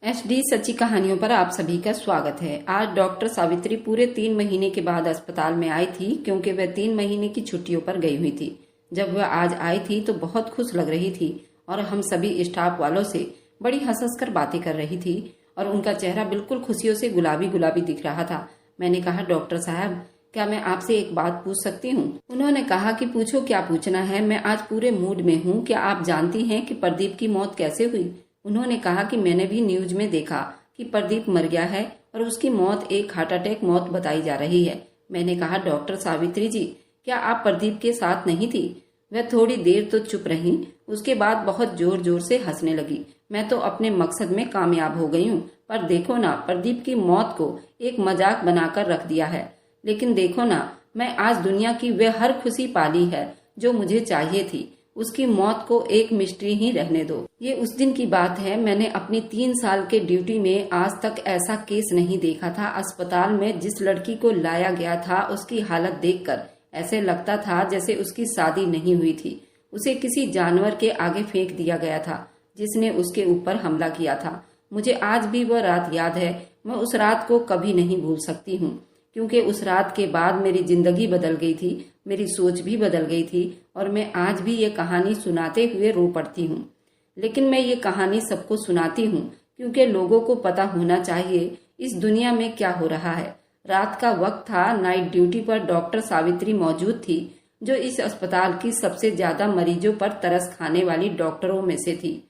HD सच्ची कहानियों पर आप सभी का स्वागत है। आज डॉक्टर सावित्री पूरे 3 महीने के बाद अस्पताल में आई थी, क्योंकि वह 3 महीने की छुट्टियों पर गई हुई थी। जब वह आज आई थी तो बहुत खुश लग रही थी और हम सभी स्टाफ वालों से बड़ी हंस कर बातें कर रही थी और उनका चेहरा बिल्कुल खुशियों से गुलाबी गुलाबी दिख रहा था। मैंने कहा, डॉक्टर साहब, क्या मैं आपसे एक बात पूछ सकती हूँ? उन्होंने कहा कि पूछो, क्या पूछना है, मैं आज पूरे मूड में हूँ। क्या आप जानती हैं कि प्रदीप की मौत कैसे हुई? उन्होंने कहा कि मैंने भी न्यूज में देखा कि प्रदीप मर गया है और उसकी मौत एक हार्ट अटैक मौत बताई जा रही है। मैंने कहा, डॉक्टर सावित्री जी, क्या आप प्रदीप के साथ नहीं थी? वह थोड़ी देर तो चुप रही, उसके बाद बहुत जोर जोर से हंसने लगी। मैं तो अपने मकसद में कामयाब हो गई हूँ, पर देखो ना, प्रदीप की मौत को एक मजाक बनाकर रख दिया है। लेकिन देखो ना, मैं आज दुनिया की वह हर खुशी पाली है जो मुझे चाहिए थी। उसकी मौत को एक मिस्ट्री ही रहने दो। ये उस दिन की बात है, मैंने अपनी 3 साल के ड्यूटी में आज तक ऐसा केस नहीं देखा था। अस्पताल में जिस लड़की को लाया गया था, उसकी हालत देखकर ऐसे लगता था जैसे उसकी शादी नहीं हुई थी। उसे किसी जानवर के आगे फेंक दिया गया था जिसने उसके ऊपर हमला किया था। मुझे आज भी वह रात याद है। मैं उस रात को कभी नहीं भूल सकती हूँ, क्योंकि उस रात के बाद मेरी जिंदगी बदल गई थी, मेरी सोच भी बदल गई थी और मैं आज भी ये कहानी सुनाते हुए रो पड़ती हूँ। लेकिन मैं ये कहानी सबको सुनाती हूँ क्योंकि लोगों को पता होना चाहिए इस दुनिया में क्या हो रहा है। रात का वक्त था, नाइट ड्यूटी पर डॉक्टर सावित्री मौजूद थी, जो इस अस्पताल की सबसे ज्यादा मरीजों पर तरस खाने वाली डॉक्टरों में से थी।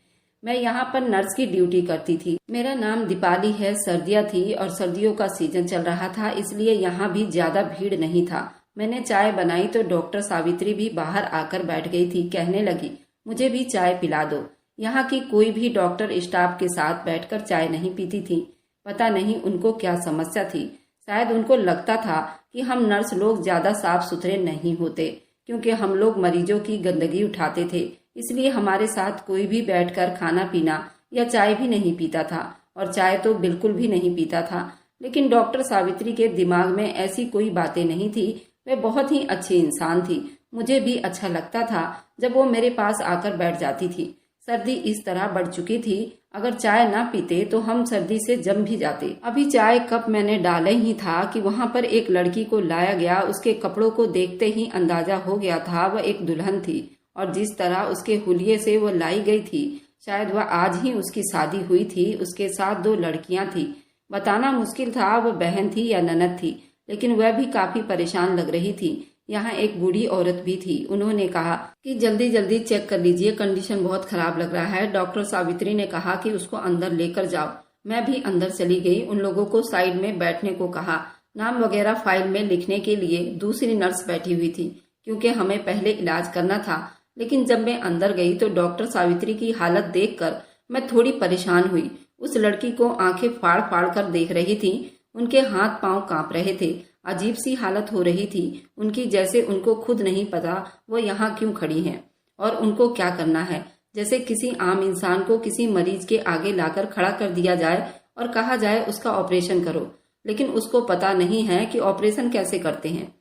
मैं यहाँ पर नर्स की ड्यूटी करती थी। मेरा नाम दीपाली है। सर्दियाँ थी और सर्दियों का सीजन चल रहा था, इसलिए यहाँ भी ज्यादा भीड़ नहीं था। मैंने चाय बनाई तो डॉक्टर सावित्री भी बाहर आकर बैठ गई थी। कहने लगी, मुझे भी चाय पिला दो। यहाँ की कोई भी डॉक्टर स्टाफ के साथ बैठकर चाय नहीं पीती थी। पता नहीं उनको क्या समस्या थी। शायद उनको लगता था कि हम नर्स लोग ज्यादा साफ सुथरे नहीं होते, क्योंकि हम लोग मरीजों की गंदगी उठाते थे। इसलिए हमारे साथ कोई भी बैठकर खाना पीना या चाय भी नहीं पीता था, और चाय तो बिल्कुल भी नहीं पीता था। लेकिन डॉक्टर सावित्री के दिमाग में ऐसी कोई बातें नहीं थी। वह बहुत ही अच्छी इंसान थी। मुझे भी अच्छा लगता था जब वो मेरे पास आकर बैठ जाती थी। सर्दी इस तरह बढ़ चुकी थी, अगर चाय ना पीते तो हम सर्दी से जम भी जाते। अभी चाय कप मैंने डाले ही था कि वहाँ पर एक लड़की को लाया गया। उसके कपड़ों को देखते ही अंदाजा हो गया था वह एक दुल्हन थी, और जिस तरह उसके हुलिये से वह लाई गई थी, शायद वह आज ही उसकी शादी हुई थी। उसके साथ 2 लड़कियां थी। बताना मुश्किल था वह बहन थी या ननद थी, लेकिन वह भी काफी परेशान लग रही थी। यहाँ एक बूढ़ी औरत भी थी। उन्होंने कहा कि जल्दी जल्दी चेक कर लीजिए, कंडीशन बहुत खराब लग रहा है। डॉक्टर सावित्री ने कहा कि उसको अंदर लेकर जाओ। मैं भी अंदर चली गई। उन लोगों को साइड में बैठने को कहा। नाम वगैरह फाइल में लिखने के लिए दूसरी नर्स बैठी हुई थी, क्योंकि हमें पहले इलाज करना था। लेकिन जब मैं अंदर गई तो डॉक्टर सावित्री की हालत देखकर मैं थोड़ी परेशान हुई। उस लड़की को आंखें फाड़ फाड़ कर देख रही थी। उनके हाथ पांव कांप रहे थे। अजीब सी हालत हो रही थी उनकी, जैसे उनको खुद नहीं पता वो यहाँ क्यों खड़ी हैं और उनको क्या करना है। जैसे किसी आम इंसान को किसी मरीज के आगे लाकर खड़ा कर दिया जाए और कहा जाए उसका ऑपरेशन करो, लेकिन उसको पता नहीं है कि ऑपरेशन कैसे करते हैं।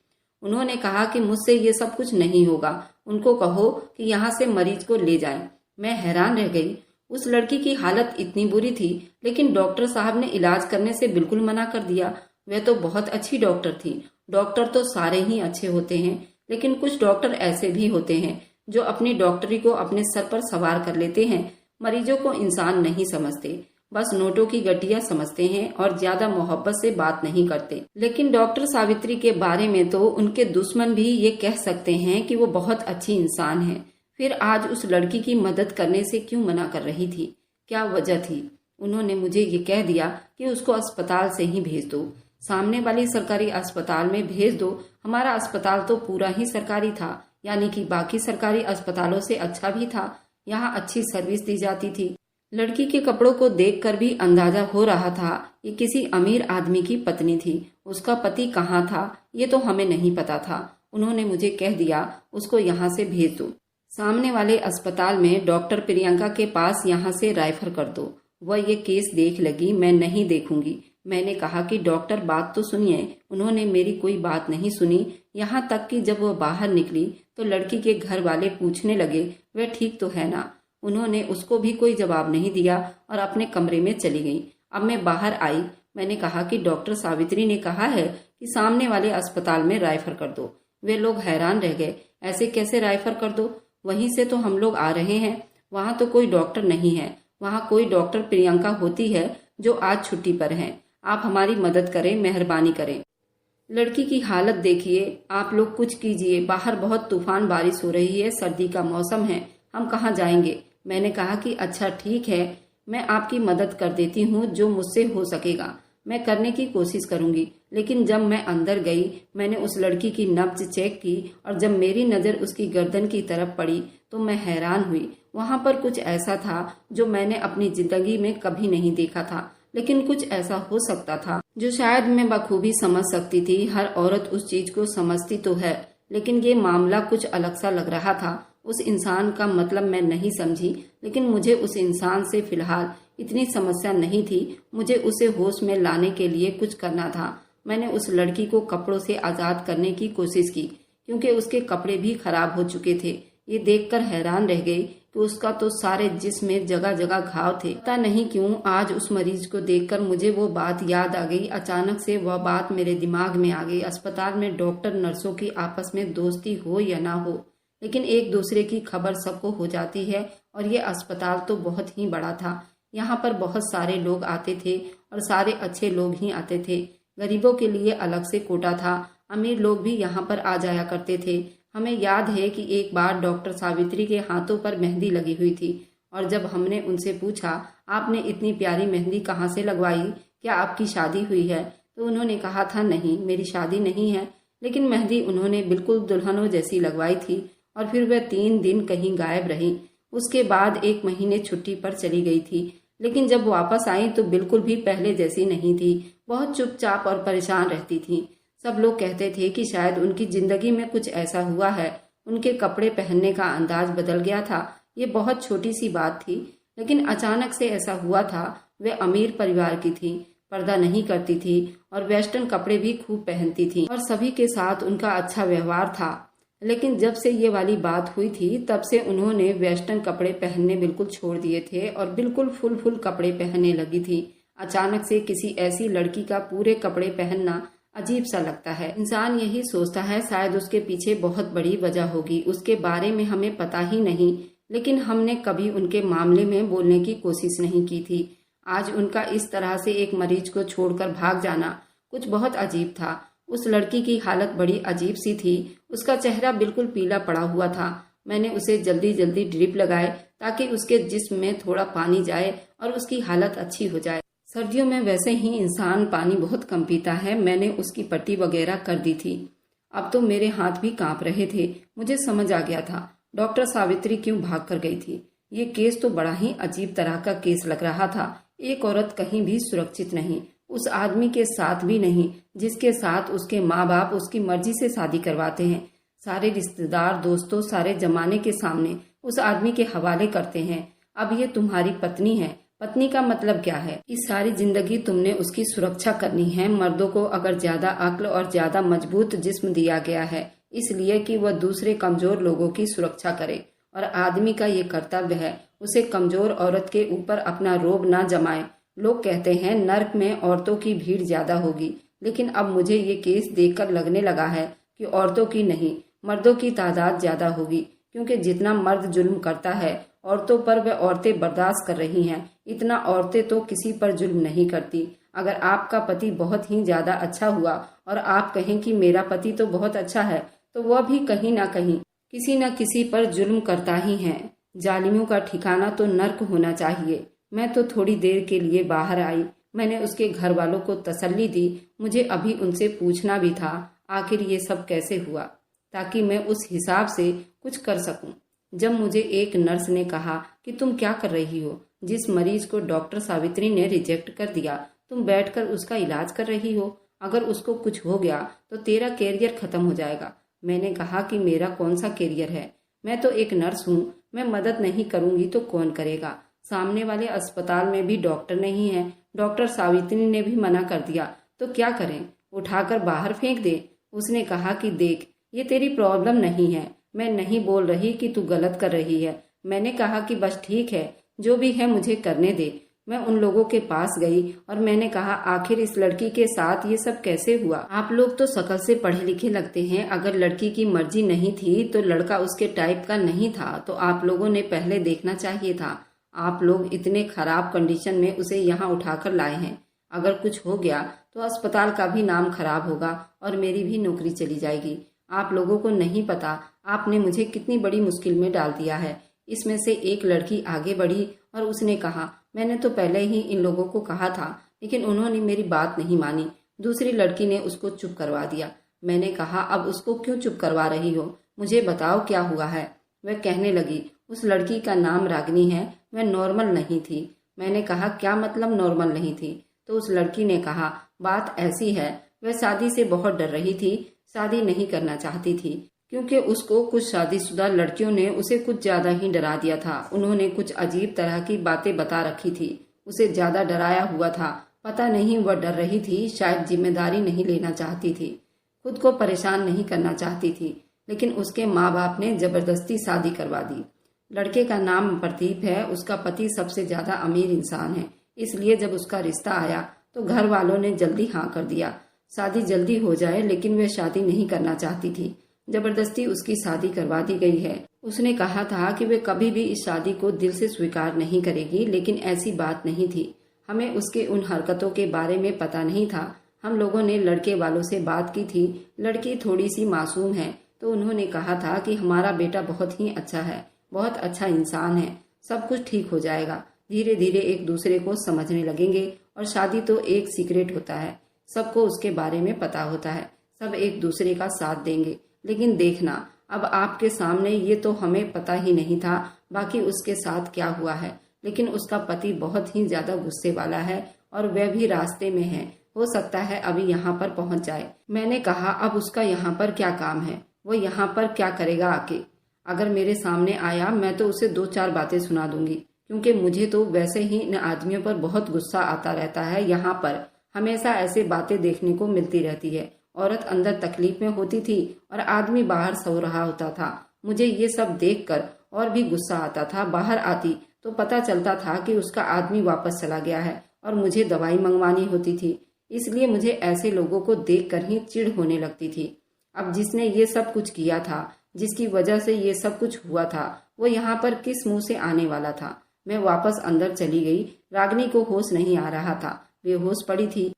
उन्होंने कहा कि मुझसे ये सब कुछ नहीं होगा, उनको कहो कि यहाँ से मरीज को ले जाएं। मैं हैरान रह गई। उस लड़की की हालत इतनी बुरी थी, लेकिन डॉक्टर साहब ने इलाज करने से बिल्कुल मना कर दिया। वह तो बहुत अच्छी डॉक्टर थी। डॉक्टर तो सारे ही अच्छे होते हैं, लेकिन कुछ डॉक्टर ऐसे भी होते हैं जो अपनी डॉक्टरी को अपने सर पर सवार कर लेते हैं। मरीजों को इंसान नहीं समझते, बस नोटों की गड्डियां समझते हैं और ज्यादा मोहब्बत से बात नहीं करते। लेकिन डॉक्टर सावित्री के बारे में तो उनके दुश्मन भी ये कह सकते हैं कि वो बहुत अच्छी इंसान है। फिर आज उस लड़की की मदद करने से क्यों मना कर रही थी? क्या वजह थी? उन्होंने मुझे ये कह दिया कि उसको अस्पताल से ही भेज दो, सामने वाली सरकारी अस्पताल में भेज दो। हमारा अस्पताल तो पूरा ही सरकारी था, यानी कि बाकी सरकारी अस्पतालों से अच्छा भी था। यहाँ अच्छी सर्विस दी जाती थी। लड़की के कपड़ों को देखकर भी अंदाजा हो रहा था ये किसी अमीर आदमी की पत्नी थी। उसका पति कहाँ था ये तो हमें नहीं पता था। उन्होंने मुझे कह दिया उसको यहाँ से भेज दो, सामने वाले अस्पताल में डॉक्टर प्रियंका के पास यहाँ से रेफर कर दो। वह ये केस देख लगी। मैं नहीं देखूंगी। मैंने कहा कि डॉक्टर बात तो सुनिए। उन्होंने मेरी कोई बात नहीं सुनी, यहाँ तक कि जब वह बाहर निकली तो लड़की के घर वाले पूछने लगे वह ठीक तो है ना। उन्होंने उसको भी कोई जवाब नहीं दिया और अपने कमरे में चली गई। अब मैं बाहर आई। मैंने कहा कि डॉक्टर सावित्री ने कहा है कि सामने वाले अस्पताल में रेफर कर दो। वे लोग हैरान रह गए, ऐसे कैसे रेफर कर दो? वहीं से तो हम लोग आ रहे हैं, वहां तो कोई डॉक्टर नहीं है। वहां कोई डॉक्टर प्रियंका होती है जो आज छुट्टी पर हैं। आप हमारी मदद करें, मेहरबानी करें। लड़की की हालत देखिए, आप लोग कुछ कीजिए। बाहर बहुत तूफान बारिश हो रही है, सर्दी का मौसम है, हम कहाँ जाएंगे? मैंने कहा कि अच्छा ठीक है, मैं आपकी मदद कर देती हूँ, जो मुझसे हो सकेगा मैं करने की कोशिश करूंगी। लेकिन जब मैं अंदर गई, मैंने उस लड़की की नब्ज चेक की और जब मेरी नजर उसकी गर्दन की तरफ पड़ी तो मैं हैरान हुई। वहां पर कुछ ऐसा था जो मैंने अपनी जिंदगी में कभी नहीं देखा था, लेकिन कुछ ऐसा हो सकता था जो शायद मैं बखूबी समझ सकती थी। हर औरत उस चीज को समझती तो है, लेकिन ये मामला कुछ अलग सा लग रहा था। उस इंसान का मतलब मैं नहीं समझी, लेकिन मुझे उस इंसान से फिलहाल इतनी समस्या नहीं थी। मुझे उसे होश में लाने के लिए कुछ करना था। मैंने उस लड़की को कपड़ों से आजाद करने की कोशिश की, क्योंकि उसके कपड़े भी खराब हो चुके थे। ये देखकर हैरान रह गई कि उसका तो सारे जिस्म में जगह जगह घाव थे। पता नहीं क्यों आज उस मरीज को देखकर मुझे वो बात याद आ गई। अचानक से वह बात मेरे दिमाग में आ गई। अस्पताल में डॉक्टर नर्सों की आपस में दोस्ती हो या ना हो, लेकिन एक दूसरे की खबर सबको हो जाती है। और ये अस्पताल तो बहुत ही बड़ा था। यहाँ पर बहुत सारे लोग आते थे और सारे अच्छे लोग ही आते थे। गरीबों के लिए अलग से कोटा था, अमीर लोग भी यहाँ पर आ जाया करते थे। हमें याद है कि एक बार डॉक्टर सावित्री के हाथों पर मेहंदी लगी हुई थी और जब हमने उनसे पूछा, आपने इतनी प्यारी मेहंदी कहाँ से लगवाई, क्या आपकी शादी हुई है? तो उन्होंने कहा था, नहीं मेरी शादी नहीं है। लेकिन मेहंदी उन्होंने बिल्कुल दुल्हनों जैसी लगवाई थी। और फिर वह 3 दिन कहीं गायब रही। उसके बाद 1 महीने छुट्टी पर चली गई थी, लेकिन जब वापस आई तो बिल्कुल भी पहले जैसी नहीं थी। बहुत चुपचाप और परेशान रहती थी। सब लोग कहते थे कि शायद उनकी जिंदगी में कुछ ऐसा हुआ है। उनके कपड़े पहनने का अंदाज बदल गया था। ये बहुत छोटी सी बात थी, लेकिन अचानक से ऐसा हुआ था। वे अमीर परिवार की थी, पर्दा नहीं करती थी और वेस्टर्न कपड़े भी खूब पहनती थी और सभी के साथ उनका अच्छा व्यवहार था। लेकिन जब से ये वाली बात हुई थी, तब से उन्होंने वेस्टर्न कपड़े पहनने बिल्कुल छोड़ दिए थे और बिल्कुल फुल कपड़े पहनने लगी थी। अचानक से किसी ऐसी लड़की का पूरे कपड़े पहनना अजीब सा लगता है। इंसान यही सोचता है शायद उसके पीछे बहुत बड़ी वजह होगी, उसके बारे में हमें पता ही नहीं। लेकिन हमने कभी उनके मामले में बोलने की कोशिश नहीं की थी। आज उनका इस तरह से एक मरीज को छोड़कर भाग जाना कुछ बहुत अजीब था। उस लड़की की हालत बड़ी अजीब सी थी। उसका चेहरा बिल्कुल पीला पड़ा हुआ था। मैंने उसे जल्दी जल्दी ड्रिप लगाए ताकि उसके जिस्म में थोड़ा पानी जाए और उसकी हालत अच्छी हो जाए। सर्दियों में वैसे ही इंसान पानी बहुत कम पीता है। मैंने उसकी पट्टी वगैरह कर दी थी। अब तो मेरे हाथ भी कांप रहे थे। मुझे समझ आ गया था डॉक्टर सावित्री क्यों भाग कर गई थी। ये केस तो बड़ा ही अजीब तरह का केस लग रहा था। एक औरत कहीं भी सुरक्षित नहीं, उस आदमी के साथ भी नहीं जिसके साथ उसके माँ बाप उसकी मर्जी से शादी करवाते हैं। सारे रिश्तेदार, दोस्तों सारे जमाने के सामने उस आदमी के हवाले करते हैं। अब ये तुम्हारी पत्नी है। पत्नी का मतलब क्या है? इस सारी जिंदगी तुमने उसकी सुरक्षा करनी है। मर्दों को अगर ज्यादा अक्ल और ज्यादा मजबूत जिस्म दिया गया है इसलिए कि वह दूसरे कमजोर लोगों की सुरक्षा करे, और आदमी का ये कर्तव्य है उसे कमजोर औरत के ऊपर अपना रोब ना जमाए। लोग कहते हैं नर्क में औरतों की भीड़ ज्यादा होगी, लेकिन अब मुझे ये केस देखकर लगने लगा है कि औरतों की नहीं, मर्दों की तादाद ज्यादा होगी। क्योंकि जितना मर्द जुल्म करता है औरतों पर, वह औरतें बर्दाश्त कर रही हैं। इतना औरतें तो किसी पर जुल्म नहीं करती। अगर आपका पति बहुत ही ज्यादा अच्छा हुआ और आप कहें कि मेरा पति तो बहुत अच्छा है, तो वह भी कहीं ना कहीं किसी न किसी पर जुल्म करता ही है। जालिमों का ठिकाना तो नर्क होना चाहिए। मैं तो थोड़ी देर के लिए बाहर आई। मैंने उसके घर वालों को तसल्ली दी। मुझे अभी उनसे पूछना भी था आखिर ये सब कैसे हुआ, ताकि मैं उस हिसाब से कुछ कर सकूं। जब मुझे एक नर्स ने कहा कि तुम क्या कर रही हो, जिस मरीज को डॉक्टर सावित्री ने रिजेक्ट कर दिया तुम बैठकर उसका इलाज कर रही हो। अगर उसको कुछ हो गया तो तेरा कैरियर खत्म हो जाएगा। मैंने कहा कि मेरा कौन सा कैरियर है, मैं तो एक नर्स हूँ। मैं मदद नहीं करूंगी तो कौन करेगा? सामने वाले अस्पताल में भी डॉक्टर नहीं है। डॉक्टर सावित्री ने भी मना कर दिया, तो क्या करें? उठाकर बाहर फेंक दे? उसने कहा कि देख, ये तेरी प्रॉब्लम नहीं है। मैं नहीं बोल रही कि तू गलत कर रही है, मैंने कहा कि बस ठीक है, जो भी है मुझे करने दे। मैं उन लोगों के पास गई और मैंने कहा, आखिर इस लड़की के साथ ये सब कैसे हुआ? आप लोग तो शकल से पढ़े लिखे लगते हैं। अगर लड़की की मर्जी नहीं थी तो लड़का उसके टाइप का नहीं था तो आप लोगों ने पहले देखना चाहिए था। आप लोग इतने खराब कंडीशन में उसे यहाँ उठाकर लाए हैं। अगर कुछ हो गया तो अस्पताल का भी नाम खराब होगा और मेरी भी नौकरी चली जाएगी। आप लोगों को नहीं पता आपने मुझे कितनी बड़ी मुश्किल में डाल दिया है। इसमें से एक लड़की आगे बढ़ी और उसने कहा, मैंने तो पहले ही इन लोगों को कहा था, लेकिन उन्होंने मेरी बात नहीं मानी। दूसरी लड़की ने उसको चुप करवा दिया। मैंने कहा, अब उसको क्यों चुप करवा रही हो? मुझे बताओ क्या हुआ है। वह कहने लगी, उस लड़की का नाम रागिनी है, वह नॉर्मल नहीं थी। मैंने कहा, क्या मतलब नॉर्मल नहीं थी? तो उस लड़की ने कहा, बात ऐसी है, वह शादी से बहुत डर रही थी, शादी नहीं करना चाहती थी क्योंकि उसको कुछ शादीशुदा लड़कियों ने उसे कुछ ज्यादा ही डरा दिया था। उन्होंने कुछ अजीब तरह की बातें बता रखी थी, उसे ज्यादा डराया हुआ था। पता नहीं वह डर रही थी, शायद जिम्मेदारी नहीं लेना चाहती थी, खुद को परेशान नहीं करना चाहती थी, लेकिन उसके माँ बाप ने जबरदस्ती शादी करवा दी। लड़के का नाम प्रदीप है, उसका पति सबसे ज्यादा अमीर इंसान है, इसलिए जब उसका रिश्ता आया तो घर वालों ने जल्दी हाँ कर दिया। शादी जल्दी हो जाए, लेकिन वह शादी नहीं करना चाहती थी। जबरदस्ती उसकी शादी करवा दी गई है। उसने कहा था कि वे कभी भी इस शादी को दिल से स्वीकार नहीं करेगी, लेकिन ऐसी बात नहीं थी। हमें उसके उन हरकतों के बारे में पता नहीं था। हम लोगों ने लड़के वालों से बात की थी। लड़की थोड़ी सी मासूम है, तो उन्होंने कहा था कि हमारा बेटा बहुत ही अच्छा है, बहुत अच्छा इंसान है, सब कुछ ठीक हो जाएगा। धीरे धीरे एक दूसरे को समझने लगेंगे और शादी तो एक सीक्रेट होता है, सबको उसके बारे में पता होता है, सब एक दूसरे का साथ देंगे। लेकिन देखना, अब आपके सामने ये तो हमें पता ही नहीं था बाकी उसके साथ क्या हुआ है, लेकिन उसका पति बहुत ही ज्यादा गुस्से वाला है और वह भी रास्ते में है, हो सकता है अभी यहाँ पर पहुँच जाए। मैंने कहा, अब उसका यहाँ पर क्या काम है, वो यहाँ पर क्या करेगा आके? अगर मेरे सामने आया मैं तो उसे 2-4 बातें सुना दूंगी, क्योंकि मुझे तो वैसे ही इन आदमियों पर बहुत गुस्सा आता रहता है। यहाँ पर हमेशा ऐसे बातें देखने को मिलती रहती है। औरत अंदर तकलीफ में होती थी और आदमी बाहर सो रहा होता था। मुझे ये सब देखकर और भी गुस्सा आता था। बाहर आती तो पता चलता था कि उसका आदमी वापस चला गया है और मुझे दवाई मंगवानी होती थी। इसलिए मुझे ऐसे लोगों को देखकर ही चिढ़ होने लगती थी। अब जिसने ये सब कुछ किया था, जिसकी वजह से ये सब कुछ हुआ था, वो यहाँ पर किस मुंह से आने वाला था? मैं वापस अंदर चली गई। रागिनी को होश नहीं आ रहा था, बेहोश पड़ी थी।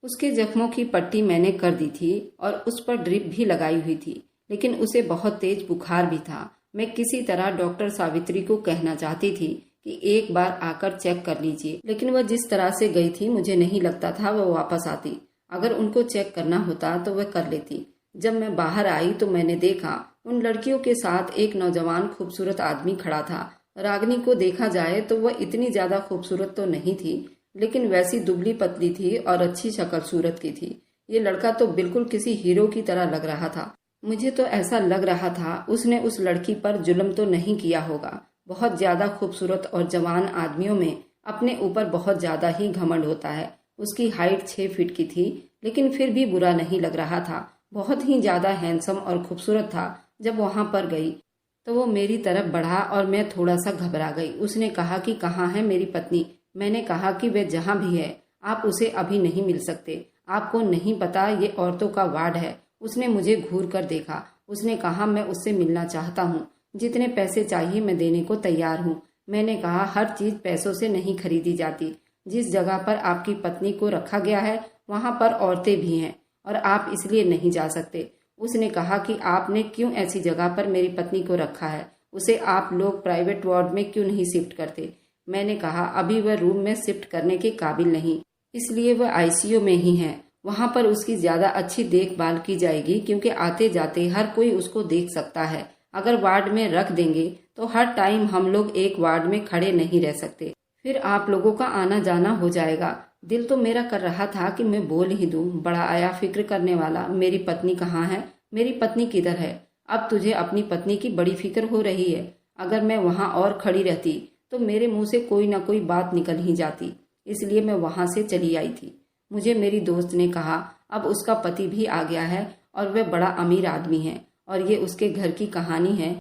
उसके जख्मों की पट्टी मैंने कर दी थी और उस पर ड्रिप भी लगाई हुई थी, लेकिन उसे बहुत तेज बुखार भी था। मैं किसी तरह डॉक्टर सावित्री को कहना चाहती थी कि एक बार आकर चेक कर लीजिए, लेकिन वह जिस तरह से गई थी मुझे नहीं लगता था वह वापस आती। अगर उनको चेक करना होता तो वह कर लेती। जब मैं बाहर आई तो मैंने देखा उन लड़कियों के साथ एक नौजवान खूबसूरत आदमी खड़ा था। रागिनी को देखा जाए तो वह इतनी ज्यादा खूबसूरत तो नहीं थी, लेकिन वैसी दुबली पतली थी और अच्छी शक्ल सूरत की थी। ये लड़का तो बिल्कुल किसी हीरो की तरह लग रहा था। मुझे तो ऐसा लग रहा था उसने उस लड़की पर जुल्म तो नहीं किया होगा। बहुत ज्यादा खूबसूरत और जवान आदमियों में अपने ऊपर बहुत ज्यादा ही घमंड होता है। उसकी हाइट 6 फीट की थी, लेकिन फिर भी बुरा नहीं लग रहा था। बहुत ही ज्यादा हैंडसम और खूबसूरत था। जब वहां पर गई तो वो मेरी तरफ बढ़ा और मैं थोड़ा सा घबरा गई। उसने कहा कि कहाँ है मेरी पत्नी? मैंने कहा कि वह जहाँ भी है आप उसे अभी नहीं मिल सकते। आपको नहीं पता ये औरतों का वार्ड है। उसने मुझे घूर कर देखा। उसने कहा, मैं उससे मिलना चाहता हूँ, जितने पैसे चाहिए मैं देने को तैयार हूँ। मैंने कहा, हर चीज पैसों से नहीं खरीदी जाती। जिस जगह पर आपकी पत्नी को रखा गया है वहाँ पर औरतें भी हैं और आप इसलिए नहीं जा सकते। उसने कहा कि आपने क्यों ऐसी जगह पर मेरी पत्नी को रखा है, उसे आप लोग प्राइवेट वार्ड में क्यों नहीं शिफ्ट करते? मैंने कहा, अभी वह रूम में शिफ्ट करने के काबिल नहीं, इसलिए वह आईसीयू में ही है। वहाँ पर उसकी ज्यादा अच्छी देखभाल की जाएगी, क्योंकि आते जाते हर कोई उसको देख सकता है। अगर वार्ड में रख देंगे तो हर टाइम हम लोग एक वार्ड में खड़े नहीं रह सकते, फिर आप लोगों का आना जाना हो जाएगा। दिल तो मेरा कर रहा था कि मैं बोल ही दूं, बड़ा आया फिक्र करने वाला, मेरी पत्नी कहाँ है, मेरी पत्नी किधर है? अब तुझे अपनी पत्नी की बड़ी फिक्र हो रही है। अगर मैं वहाँ और खड़ी रहती तो मेरे मुंह से कोई ना कोई बात निकल ही जाती, इसलिए मैं वहां से चली आई थी। मुझे मेरी दोस्त ने कहा, अब उसका पति भी आ गया है और वह बड़ा अमीर आदमी है और ये उसके घर की कहानी है।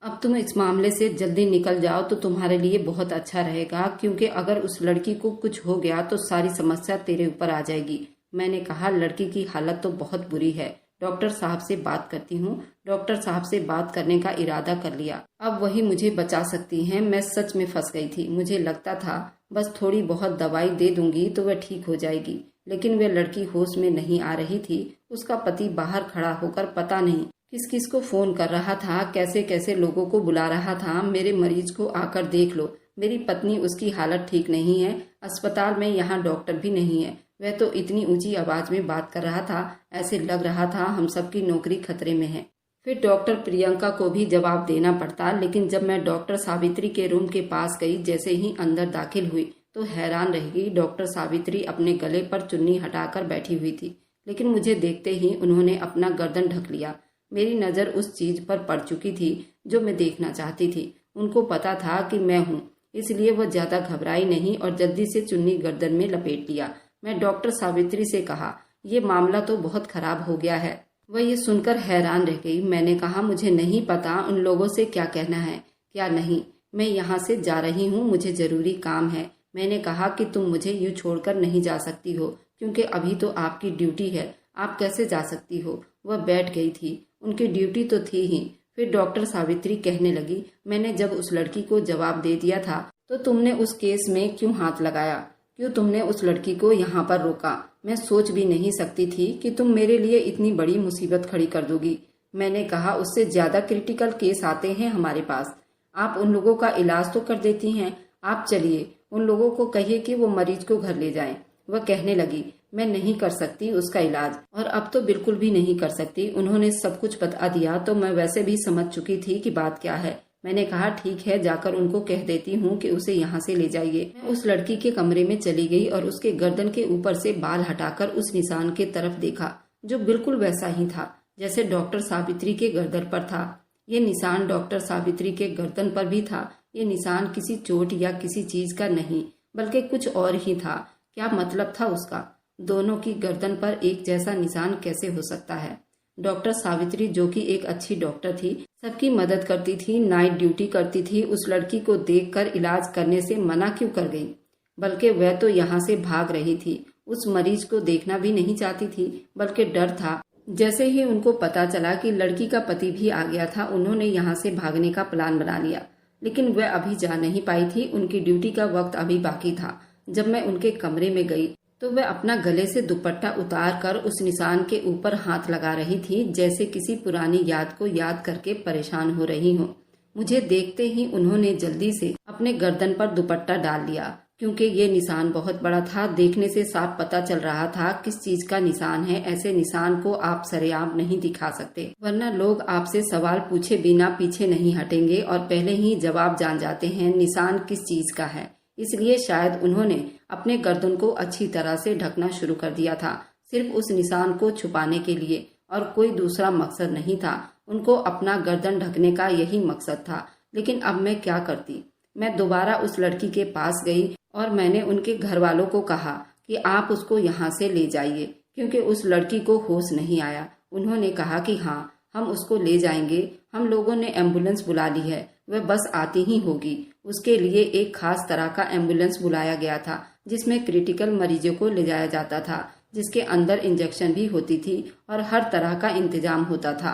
अब तुम इस मामले से जल्दी निकल जाओ तो तुम्हारे लिए बहुत अच्छा रहेगा, क्योंकि अगर उस लड़की को कुछ हो गया तो सारी समस्या तेरे ऊपर आ जाएगी। मैंने कहा, लड़की की हालत तो बहुत बुरी है, डॉक्टर साहब से बात करती हूँ। डॉक्टर साहब से बात करने का इरादा कर लिया। अब वही मुझे बचा सकती हैं। मैं सच में फंस गई थी। मुझे लगता था बस थोड़ी बहुत दवाई दे दूंगी तो वह ठीक हो जाएगी, लेकिन वह लड़की होश में नहीं आ रही थी। उसका पति बाहर खड़ा होकर पता नहीं किस किस को फोन कर रहा था, कैसे कैसे लोगों को बुला रहा था, मेरे मरीज को आकर देख लो। मेरी पत्नी, उसकी हालत ठीक नहीं है, अस्पताल में यहाँ डॉक्टर भी नहीं है। वह तो इतनी ऊंची आवाज में बात कर रहा था, ऐसे लग रहा था हम सबकी नौकरी खतरे में है। फिर डॉक्टर प्रियंका को भी जवाब देना पड़ता, लेकिन जब मैं डॉक्टर सावित्री के रूम के पास गई, जैसे ही अंदर दाखिल हुई तो हैरान रह गई। डॉक्टर सावित्री अपने गले पर चुन्नी हटाकर बैठी हुई थी, लेकिन मुझे देखते ही उन्होंने अपना गर्दन ढक लिया। मेरी नज़र उस चीज पर पड़ चुकी थी जो मैं देखना चाहती थी। उनको पता था कि मैं हूँ, इसलिए वह ज्यादा घबराई नहीं और जल्दी से चुन्नी गर्दन में लपेट लिया। मैं डॉक्टर सावित्री से कहा, ये मामला तो बहुत खराब हो गया है। वह ये सुनकर हैरान रह गई। मैंने कहा, मुझे नहीं पता उन लोगों से क्या कहना है क्या नहीं, मैं यहाँ से जा रही हूँ, मुझे जरूरी काम है। मैंने कहा कि तुम मुझे यूँ छोड़कर नहीं जा सकती हो, क्योंकि अभी तो आपकी ड्यूटी है, आप कैसे जा सकती हो। वह बैठ गई थी, उनकी ड्यूटी तो थी ही। फिर डॉक्टर सावित्री कहने लगी, मैंने जब उस लड़की को जवाब दे दिया था तो तुमने उस केस में क्यों हाथ लगाया, क्यों तुमने उस लड़की को यहाँ पर रोका। मैं सोच भी नहीं सकती थी कि तुम मेरे लिए इतनी बड़ी मुसीबत खड़ी कर दोगी। मैंने कहा, उससे ज्यादा क्रिटिकल केस आते हैं हमारे पास, आप उन लोगों का इलाज तो कर देती हैं। आप चलिए, उन लोगों को कहिए कि वो मरीज को घर ले जाएं। वह कहने लगी, मैं नहीं कर सकती उसका इलाज, और अब तो बिल्कुल भी नहीं कर सकती। उन्होंने सब कुछ बता दिया तो मैं वैसे भी समझ चुकी थी कि बात क्या है। मैंने कहा, ठीक है, जाकर उनको कह देती हूँ कि उसे यहाँ से ले जाइए। मैं उस लड़की के कमरे में चली गई और उसके गर्दन के ऊपर से बाल हटाकर उस निशान के तरफ देखा, जो बिल्कुल वैसा ही था जैसे डॉक्टर सावित्री के गर्दन पर था। ये निशान डॉक्टर सावित्री के गर्दन पर भी था। ये निशान किसी चोट या किसी चीज का नहीं, बल्कि कुछ और ही था। क्या मतलब था उसका? दोनों की गर्दन पर एक जैसा निशान कैसे हो सकता है? डॉक्टर सावित्री, जो कि एक अच्छी डॉक्टर थी, सबकी मदद करती थी, नाइट ड्यूटी करती थी, उस लड़की को देखकर इलाज करने से मना क्यों कर गई? बल्कि वह तो यहाँ से भाग रही थी। उस मरीज को देखना भी नहीं चाहती थी, बल्कि डर था। जैसे ही उनको पता चला कि लड़की का पति भी आ गया था, उन्होंने यहाँ से भागने का प्लान बना लिया, लेकिन वह अभी जा नहीं पाई थी। उनकी ड्यूटी का वक्त अभी बाकी था। जब मैं उनके कमरे में गई तो वह अपना गले से दुपट्टा उतार कर उस निशान के ऊपर हाथ लगा रही थी, जैसे किसी पुरानी याद को याद करके परेशान हो रही हो। मुझे देखते ही उन्होंने जल्दी से अपने गर्दन पर दुपट्टा डाल लिया, क्योंकि ये निशान बहुत बड़ा था। देखने से साफ पता चल रहा था किस चीज का निशान है। ऐसे निशान को आप सरेआम नहीं दिखा सकते, वरना लोग आपसे सवाल पूछे बिना पीछे नहीं हटेंगे और पहले ही जवाब जान जाते हैं निशान किस चीज का है। इसलिए शायद उन्होंने अपने गर्दन को अच्छी तरह से ढकना शुरू कर दिया था, सिर्फ उस निशान को छुपाने के लिए, और कोई दूसरा मकसद नहीं था। उनको अपना गर्दन ढकने का यही मकसद था। लेकिन अब मैं क्या करती? मैं दोबारा उस लड़की के पास गई और मैंने उनके घर वालों को कहा कि आप उसको यहाँ से ले जाइए, क्योंकि उस लड़की को होश नहीं आया। उन्होंने कहा कि हाँ, हम उसको ले जाएंगे, हम लोगों ने एम्बुलेंस बुला ली है, वह बस आती ही होगी। उसके लिए एक खास तरह का एम्बुलेंस बुलाया गया था, जिसमें क्रिटिकल मरीजों को ले जाया जाता था, जिसके अंदर इंजेक्शन भी होती थी और हर तरह का इंतजाम होता था।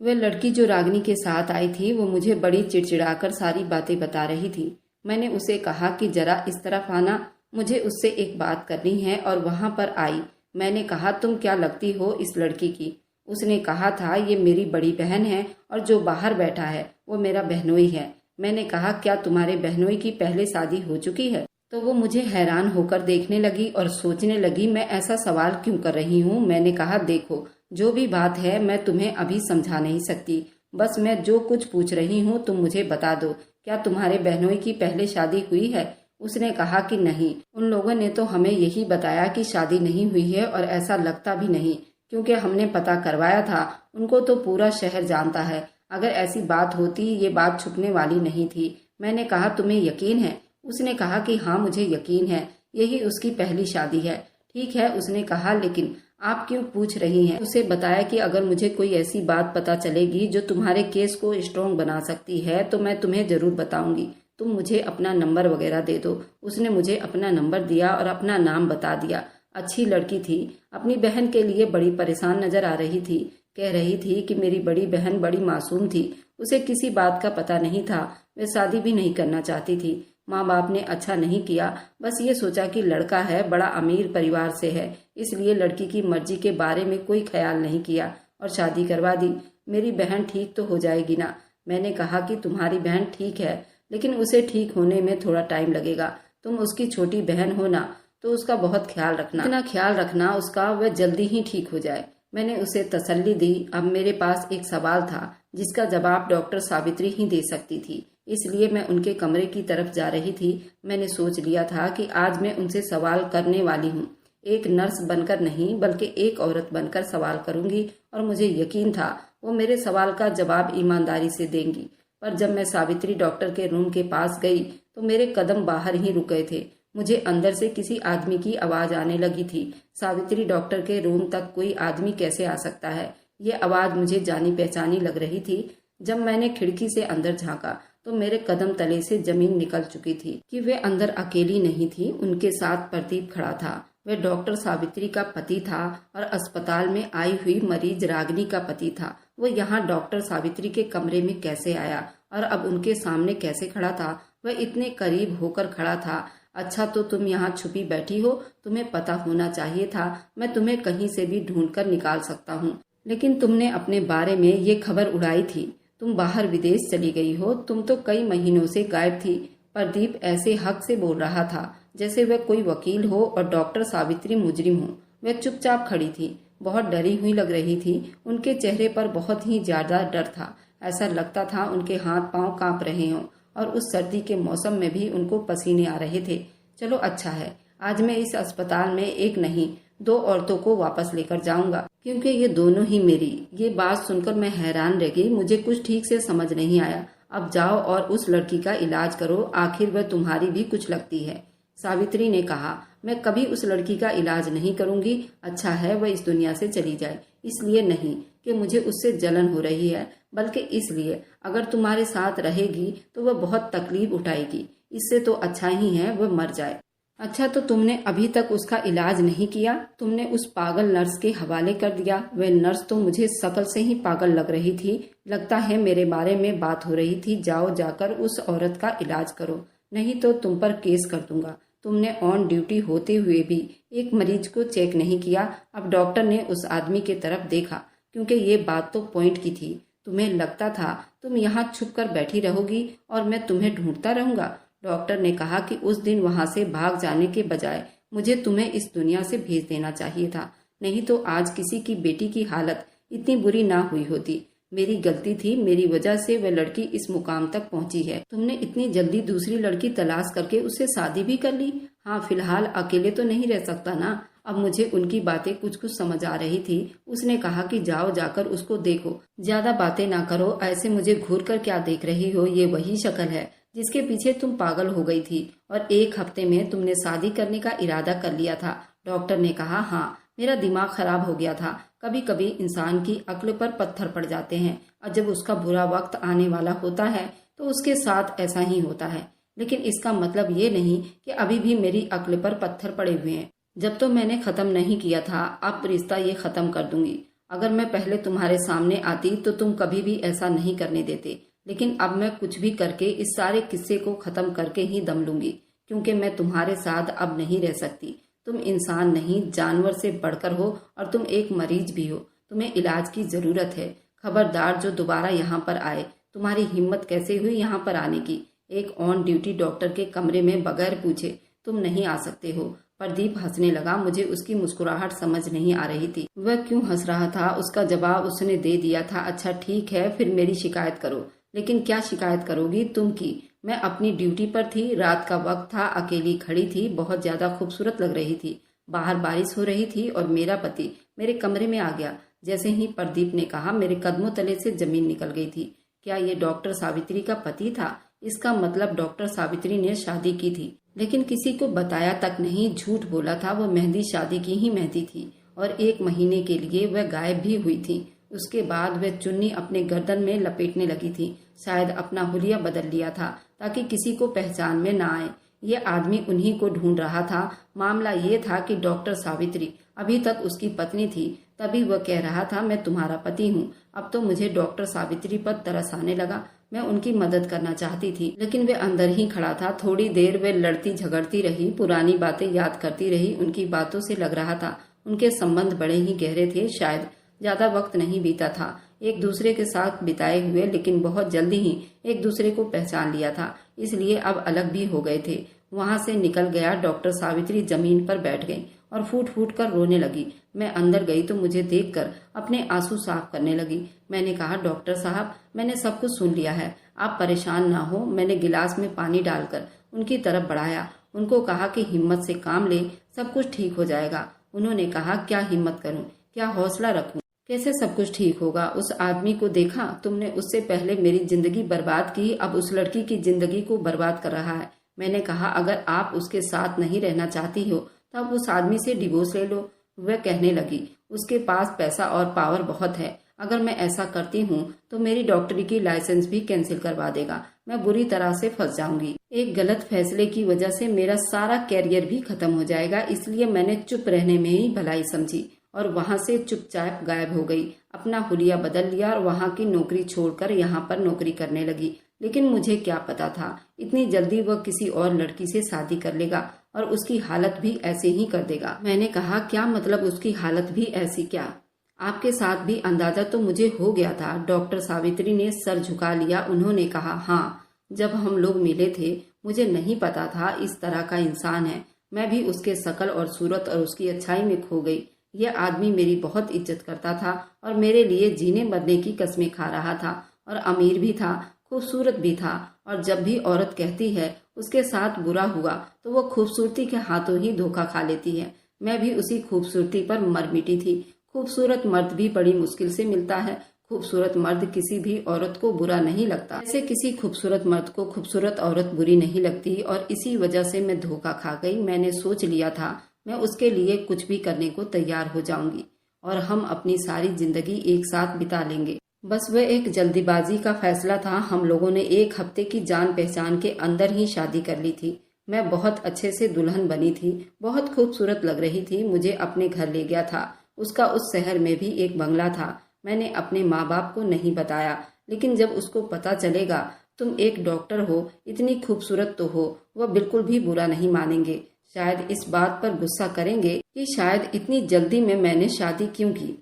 वह लड़की जो रागिनी के साथ आई थी, वो मुझे बड़ी चिड़चिड़ाकर सारी बातें बता रही थी। मैंने उसे कहा कि जरा इस तरफ आना, मुझे उससे एक बात करनी है, और वहां पर आई। मैंने कहा, तुम क्या लगती हो इस लड़की की? उसने कहा था, ये मेरी बड़ी बहन है और जो बाहर बैठा है वो मेरा बहनोई है। मैंने कहा, क्या तुम्हारे बहनोई की पहले शादी हो चुकी है? तो वो मुझे हैरान होकर देखने लगी और सोचने लगी मैं ऐसा सवाल क्यों कर रही हूँ। मैंने कहा, देखो, जो भी बात है मैं तुम्हें अभी समझा नहीं सकती, बस मैं जो कुछ पूछ रही हूँ तुम मुझे बता दो, क्या तुम्हारे बहनोई की पहले शादी हुई है? उसने कहा कि नहीं, उन लोगों ने तो हमें यही बताया कि शादी नहीं हुई है, और ऐसा लगता भी नहीं, क्योंकि हमने पता करवाया था। उनको तो पूरा शहर जानता है। अगर ऐसी बात होती, ये बात छुपने वाली नहीं थी। मैंने कहा, तुम्हें यकीन है? उसने कहा कि हाँ, मुझे यकीन है, यही उसकी पहली शादी है। ठीक है, उसने कहा, लेकिन आप क्यों पूछ रही हैं? उसे बताया कि अगर मुझे कोई ऐसी बात पता चलेगी जो तुम्हारे केस को स्ट्रॉन्ग बना सकती है तो मैं तुम्हें जरूर बताऊंगी। तुम मुझे अपना नंबर वगैरह दे दो। उसने मुझे अपना नंबर दिया और अपना नाम बता दिया। अच्छी लड़की थी, अपनी बहन के लिए बड़ी परेशान नजर आ रही थी। कह रही थी कि मेरी बड़ी बहन बड़ी मासूम थी, उसे किसी बात का पता नहीं था, वह शादी भी नहीं करना चाहती थी। माँ बाप ने अच्छा नहीं किया, बस ये सोचा कि लड़का है, बड़ा अमीर परिवार से है, इसलिए लड़की की मर्जी के बारे में कोई ख्याल नहीं किया और शादी करवा दी। मेरी बहन ठीक तो हो जाएगी ना? मैंने कहा कि तुम्हारी बहन ठीक है, लेकिन उसे ठीक होने में थोड़ा टाइम लगेगा। तुम उसकी छोटी बहन हो ना, तो उसका बहुत ख्याल रखना। इतना ख्याल रखना उसका, वह जल्दी ही ठीक हो जाए। मैंने उसे तसल्ली दी। अब मेरे पास एक सवाल था जिसका जवाब डॉक्टर सावित्री ही दे सकती थी, इसलिए मैं उनके कमरे की तरफ जा रही थी। मैंने सोच लिया था कि आज मैं उनसे सवाल करने वाली हूँ। एक नर्स बनकर नहीं, बल्कि एक औरत बनकर सवाल करूंगी और मुझे यकीन था वो मेरे सवाल का जवाब ईमानदारी से देंगी। पर जब मैं सावित्री डॉक्टर के रूम के पास गई तो मेरे कदम बाहर ही रुक गए थे। मुझे अंदर से किसी आदमी की आवाज आने लगी थी। सावित्री डॉक्टर के रूम तक कोई आदमी कैसे आ सकता है? ये आवाज मुझे जानी पहचानी लग रही थी। जब मैंने खिड़की से अंदर झांका तो मेरे कदम तले से जमीन निकल चुकी थी कि वे अंदर अकेली नहीं थी, उनके साथ प्रदीप खड़ा था। वह डॉक्टर सावित्री का पति था और अस्पताल में आई हुई मरीज रागिनी का पति था। वो यहाँ डॉक्टर सावित्री के कमरे में कैसे आया और अब उनके सामने कैसे खड़ा था? वह इतने करीब होकर खड़ा था। अच्छा, तो तुम यहाँ छुपी बैठी हो, तुम्हें पता होना चाहिए था। मैं तुम्हें कहीं से भी ढूंढ कर निकाल सकता हूँ, लेकिन तुमने अपने बारे में ये खबर उड़ाई थी। तुम बाहर विदेश चली गई हो, तुम तो कई महीनों से गायब थी। प्रदीप ऐसे हक से बोल रहा था जैसे वह कोई वकील हो और डॉक्टर सावित्री मुजरिम हो। वह चुपचाप खड़ी थी, बहुत डरी हुई लग रही थी। उनके चेहरे पर बहुत ही ज्यादा डर था। ऐसा लगता था उनके हाथ पांव कांप रहे हों और उस सर्दी के मौसम में भी उनको पसीने आ रहे थे। चलो अच्छा है, आज मैं इस अस्पताल में एक नहीं 2 औरतों को वापस लेकर जाऊंगा, क्योंकि ये दोनों ही मेरी। ये बात सुनकर मैं हैरान रह गई, मुझे कुछ ठीक से समझ नहीं आया। अब जाओ और उस लड़की का इलाज करो, आखिर वह तुम्हारी भी कुछ लगती है। सावित्री ने कहा, मैं कभी उस लड़की का इलाज नहीं करूंगी। अच्छा है वह इस दुनिया से चली जाए, इसलिए नहीं कि मुझे उससे जलन हो रही है, बल्कि इसलिए अगर तुम्हारे साथ रहेगी तो वह बहुत तकलीफ उठाएगी। इससे तो अच्छा ही है वह मर जाए। अच्छा, तो तुमने अभी तक उसका इलाज नहीं किया? तुमने उस पागल नर्स के हवाले कर दिया। वह नर्स तो मुझे शक्ल से ही पागल लग रही थी। लगता है मेरे बारे में बात हो रही थी। जाओ जाकर उस औरत का इलाज करो, नहीं तो तुम पर केस कर दूंगा। तुमने ऑन ड्यूटी होते हुए भी एक मरीज को चेक नहीं किया। अब डॉक्टर ने उस आदमी की तरफ देखा, क्योंकि ये बात तो पॉइंट की थी। तुम्हें लगता था तुम यहाँ छुप कर बैठी रहोगी और मैं तुम्हें ढूंढता रहूंगा। डॉक्टर ने कहा कि उस दिन वहां से भाग जाने के बजाय मुझे तुम्हें इस दुनिया से भेज देना चाहिए था, नहीं तो आज किसी की बेटी की हालत इतनी बुरी ना हुई होती। मेरी गलती थी, मेरी वजह से वह लड़की इस मुकाम तक पहुंची है। तुमने इतनी जल्दी दूसरी लड़की तलाश करके उससे शादी भी कर ली। हाँ, फिलहाल अकेले तो नहीं रह सकता ना। अब मुझे उनकी बातें कुछ कुछ समझ आ रही थी। उसने कहा कि जाओ जाकर उसको देखो, ज्यादा बातें ना करो। ऐसे मुझे घूर कर क्या देख रही हो? ये वही शक्ल है जिसके पीछे तुम पागल हो गई थी और 1 हफ्ते में तुमने शादी करने का इरादा कर लिया था। डॉक्टर ने कहा, हाँ, मेरा दिमाग खराब हो गया था। कभी कभी इंसान की अक्ल पर पत्थर पड़ जाते हैं और जब उसका बुरा वक्त आने वाला होता है तो उसके साथ ऐसा ही होता है। लेकिन इसका मतलब ये नहीं कि अभी भी मेरी अक्ल पर पत्थर पड़े हुए हैं। जब तो मैंने खत्म नहीं किया था, अब रिश्ता ये खत्म कर दूंगी। अगर मैं पहले तुम्हारे सामने आती तो तुम कभी भी ऐसा नहीं करने देते, लेकिन अब मैं कुछ भी करके इस सारे किस्से को खत्म करके ही दम लूंगी, क्योंकि मैं तुम्हारे साथ अब नहीं रह सकती। तुम इंसान नहीं, जानवर से बढ़कर हो और तुम एक मरीज भी हो। तुम्हें इलाज की जरूरत है। खबरदार जो दोबारा यहाँ पर आए। तुम्हारी हिम्मत कैसे हुई यहाँ पर आने की? एक ऑन ड्यूटी डॉक्टर के कमरे में बगैर पूछे तुम नहीं आ सकते हो। प्रदीप हंसने लगा। मुझे उसकी मुस्कुराहट समझ नहीं आ रही थी। वह क्यों हंस रहा था उसका जवाब उसने दे दिया था। अच्छा ठीक है, फिर मेरी शिकायत करो। लेकिन क्या शिकायत करोगी तुम की? मैं अपनी ड्यूटी पर थी, रात का वक्त था, अकेली खड़ी थी, बहुत ज्यादा खूबसूरत लग रही थी। बाहर बारिश हो रही थी और मेरा पति मेरे कमरे में आ गया। जैसे ही प्रदीप ने कहा, मेरे कदमों तले से जमीन निकल गई थी। क्या ये डॉक्टर सावित्री का पति था? इसका मतलब डॉक्टर सावित्री ने शादी की थी, लेकिन किसी को बताया तक नहीं। झूठ बोला था। वो मेहंदी शादी की ही मेहंदी थी और 1 महीने के लिए वह गायब भी हुई थी। उसके बाद वह चुन्नी अपने गर्दन में लपेटने लगी थी। शायद अपना हुलिया बदल लिया था ताकि किसी को पहचान में ना आए। ये आदमी उन्हीं को ढूंढ रहा था। मामला ये था कि डॉक्टर सावित्री अभी तक उसकी पत्नी थी, तभी वह कह रहा था मैं तुम्हारा पति हूँ। अब तो मुझे डॉक्टर सावित्री पर तरस आने लगा। मैं उनकी मदद करना चाहती थी, लेकिन वे अंदर ही खड़ा था। थोड़ी देर वे लड़ती झगड़ती रही, पुरानी बातें याद करती रही। उनकी बातों से लग रहा था उनके संबंध बड़े ही गहरे थे। शायद ज्यादा वक्त नहीं बीता था एक दूसरे के साथ बिताए हुए, लेकिन बहुत जल्दी ही एक दूसरे को पहचान लिया था, इसलिए अब अलग भी हो गए थे। वहां से निकल गया। डॉक्टर सावित्री जमीन पर बैठ गई और फूट फूट कर रोने लगी। मैं अंदर गई तो मुझे देखकर अपने आंसू साफ करने लगी। मैंने कहा, डॉक्टर साहब, मैंने सब कुछ सुन लिया है, आप परेशान ना हो। मैंने गिलास में पानी डालकर उनकी तरफ बढ़ाया। उनको कहा कि हिम्मत से काम ले, सब कुछ ठीक हो जाएगा। उन्होंने कहा, क्या हिम्मत करूं, क्या हौसला रखूं, कैसे सब कुछ ठीक होगा? उस आदमी को देखा तुमने, उससे पहले मेरी जिंदगी बर्बाद की, अब उस लड़की की जिंदगी को बर्बाद कर रहा है। मैंने कहा, अगर आप उसके साथ नहीं रहना चाहती हो तब उस आदमी से डिवोर्स ले लो। वह कहने लगी, उसके पास पैसा और पावर बहुत है, अगर मैं ऐसा करती हूँ तो मेरी डॉक्टरी की लाइसेंस भी कैंसिल करवा देगा। मैं बुरी तरह से फंस जाऊंगी। एक गलत फैसले की वजह से मेरा सारा कैरियर भी खत्म हो जाएगा। इसलिए मैंने चुप रहने में ही भलाई समझी और वहां से चुपचाप गायब हो गई। अपना हुलिया बदल लिया और वहां की नौकरी छोड़कर यहाँ पर नौकरी करने लगी। लेकिन मुझे क्या पता था इतनी जल्दी वह किसी और लड़की से शादी कर लेगा और उसकी हालत भी ऐसे ही कर देगा। मैंने कहा, क्या मतलब उसकी हालत भी ऐसी? क्या आपके साथ भी अंदाजा तो मुझे हो गया था। डॉक्टर सावित्री ने सर झुका लिया। उन्होंने कहा, हाँ, जब हम लोग मिले थे मुझे नहीं पता था इस तरह का इंसान है। मैं भी उसके शकल और सूरत और उसकी अच्छाई में खो गई। यह आदमी मेरी बहुत इज्जत करता था और मेरे लिए जीने मरने की कस्में खा रहा था, और अमीर भी था, खूबसूरत भी था। और जब भी औरत कहती है उसके साथ बुरा हुआ तो वो खूबसूरती के हाथों ही धोखा खा लेती है। मैं भी उसी खूबसूरती पर मर मिटी थी। खूबसूरत मर्द भी बड़ी मुश्किल से मिलता है। खूबसूरत मर्द किसी भी औरत को बुरा नहीं लगता, ऐसे किसी खूबसूरत मर्द को खूबसूरत औरत बुरी नहीं लगती, और इसी वजह से मैं धोखा खा गई। मैंने सोच लिया था मैं उसके लिए कुछ भी करने को तैयार हो जाऊंगी और हम अपनी सारी जिंदगी एक साथ बिता लेंगे। बस वह एक जल्दीबाजी का फैसला था। हम लोगों ने 1 हफ्ते की जान पहचान के अंदर ही शादी कर ली थी। मैं बहुत अच्छे से दुल्हन बनी थी, बहुत खूबसूरत लग रही थी। मुझे अपने घर ले गया था। उसका उस शहर में भी एक बंगला था। मैंने अपने माँ बाप को नहीं बताया, लेकिन जब उसको पता चलेगा तुम एक डॉक्टर हो, इतनी खूबसूरत तो हो, वह बिल्कुल भी बुरा नहीं मानेंगे। शायद इस बात पर गुस्सा करेंगे कि शायद इतनी जल्दी में मैंने शादी क्यों की।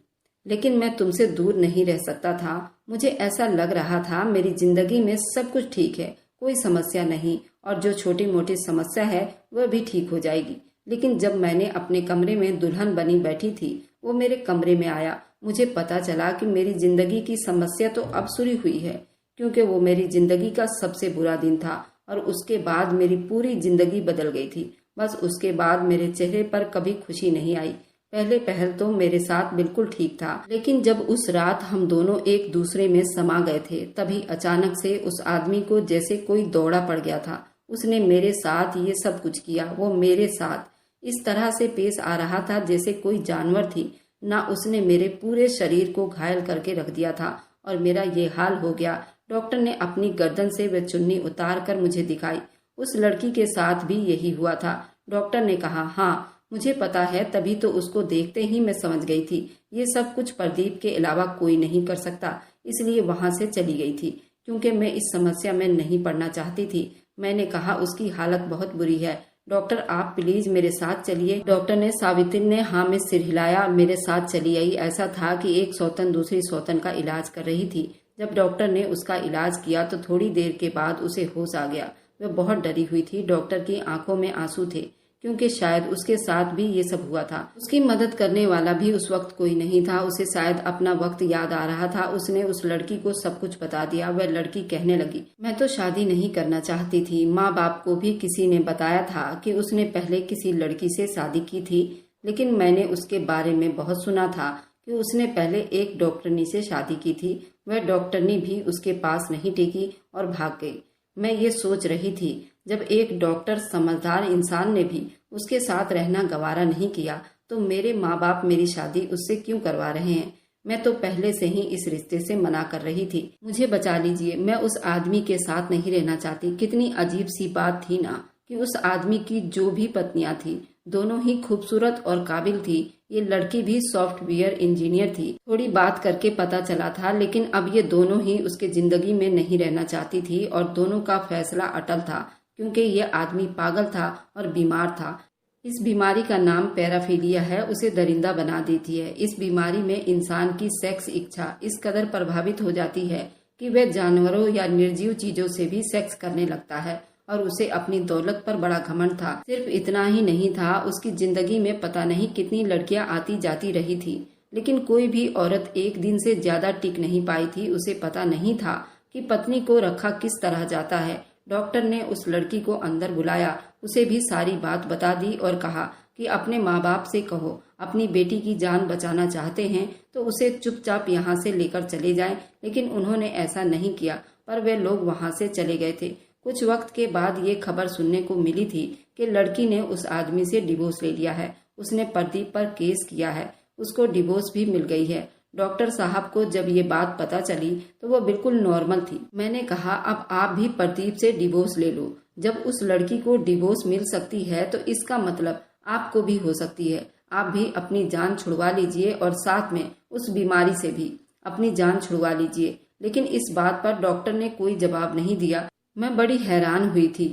लेकिन मैं तुमसे दूर नहीं रह सकता था। मुझे ऐसा लग रहा था मेरी जिंदगी में सब कुछ ठीक है, कोई समस्या नहीं, और जो छोटी मोटी समस्या है वह भी ठीक हो जाएगी। लेकिन जब मैंने अपने कमरे में दुल्हन बनी बैठी थी, वो मेरे कमरे में आया। मुझे पता चला कि मेरी जिंदगी की समस्या तो अब शुरू हुई है, क्योंकि वो मेरी जिंदगी का सबसे बुरा दिन था और उसके बाद मेरी पूरी जिंदगी बदल गई थी। बस उसके बाद मेरे चेहरे पर कभी खुशी नहीं आई। पहले पहल तो मेरे साथ बिल्कुल ठीक था, लेकिन जब उस रात हम दोनों एक दूसरे में समा गए थे, तभी अचानक से उस आदमी को जैसे कोई दौड़ा पड़ गया था। उसने मेरे साथ ये सब कुछ किया। वो मेरे साथ इस तरह से पेश आ रहा था जैसे कोई जानवर थी। ना उसने मेरे पूरे शरीर को घायल करके रख दिया था और मेरा ये हाल हो गया। डॉक्टर ने अपनी गर्दन से वह चुन्नी उतार कर मुझे दिखाई। उस लड़की के साथ भी यही हुआ था। डॉक्टर ने कहा, हाँ मुझे पता है, तभी तो उसको देखते ही मैं समझ गई थी ये सब कुछ प्रदीप के अलावा कोई नहीं कर सकता। इसलिए वहां से चली गई थी, क्योंकि मैं इस समस्या में नहीं पड़ना चाहती थी। मैंने कहा, उसकी हालत बहुत बुरी है, डॉक्टर आप प्लीज मेरे साथ चलिए। डॉक्टर ने, सावित्री ने हाँ में सिर हिलाया, मेरे साथ चली आई। ऐसा था कि एक सौतन दूसरी सौतन का इलाज कर रही थी। जब डॉक्टर ने उसका इलाज किया तो थोड़ी देर के बाद उसे होश आ गया। वह बहुत डरी हुई थी। डॉक्टर की आंखों में आंसू थे, क्योंकि शायद उसके साथ भी ये सब हुआ था। उसकी मदद करने वाला भी उस वक्त कोई नहीं था। उसे शायद अपना वक्त याद आ रहा था। उसने उस लड़की को सब कुछ बता दिया। वह लड़की कहने लगी, मैं तो शादी नहीं करना चाहती थी। माँ बाप को भी किसी ने बताया था कि उसने पहले किसी लड़की से शादी की थी, लेकिन मैंने उसके बारे में बहुत सुना था कि उसने पहले एक डॉक्टरनी से शादी की थी। वह डॉक्टरनी भी उसके पास नहीं टिकी और भाग गई। मैं ये सोच रही थी, जब एक डॉक्टर समझदार इंसान ने भी उसके साथ रहना गवारा नहीं किया, तो मेरे माँ बाप मेरी शादी उससे क्यों करवा रहे हैं? मैं तो पहले से ही इस रिश्ते से मना कर रही थी। मुझे बचा लीजिए, मैं उस आदमी के साथ नहीं रहना चाहती। कितनी अजीब सी बात थी ना कि उस आदमी की जो भी पत्नियां थी दोनों ही खूबसूरत और काबिल थी। ये लड़की भी सॉफ्टवेयर इंजीनियर थी। थोड़ी बात करके पता चला था, लेकिन अब ये दोनों ही उसके जिंदगी में नहीं रहना चाहती थी और दोनों का फैसला अटल था, क्योंकि ये आदमी पागल था और बीमार था। इस बीमारी का नाम पैराफिलिया है, उसे दरिंदा बना देती है। इस बीमारी में इंसान की सेक्स इच्छा इस कदर प्रभावित हो जाती है कि वह जानवरों या निर्जीव चीजों से भी सेक्स करने लगता है। और उसे अपनी दौलत पर बड़ा घमंड था। सिर्फ इतना ही नहीं था, उसकी जिंदगी में पता नहीं कितनी लड़कियां आती जाती रही थी, लेकिन कोई भी औरत एक दिन से ज्यादा टिक नहीं पाई थी। उसे पता नहीं था कि पत्नी को रखा किस तरह जाता है। डॉक्टर ने उस लड़की को अंदर बुलाया, उसे भी सारी बात बता दी और कहा कि अपने माँ बाप से कहो, अपनी बेटी की जान बचाना चाहते हैं तो उसे चुपचाप यहाँ से लेकर चले जाएं। लेकिन उन्होंने ऐसा नहीं किया, पर वे लोग वहाँ से चले गए थे। कुछ वक्त के बाद ये खबर सुनने को मिली थी कि लड़की ने उस आदमी से डिवोर्स ले लिया है। उसने प्रदीप पर केस किया है, उसको डिवोर्स भी मिल गई है। डॉक्टर साहब को जब ये बात पता चली तो वो बिल्कुल नॉर्मल थी। मैंने कहा, अब आप भी प्रदीप से डिवोर्स ले लो। जब उस लड़की को डिवोर्स मिल सकती है तो इसका मतलब आपको भी हो सकती है। आप भी अपनी जान छुड़वा लीजिए और साथ में उस बीमारी से भी अपनी जान छुड़वा लीजिए। लेकिन इस बात पर डॉक्टर ने कोई जवाब नहीं दिया। मैं बड़ी हैरान हुई थी,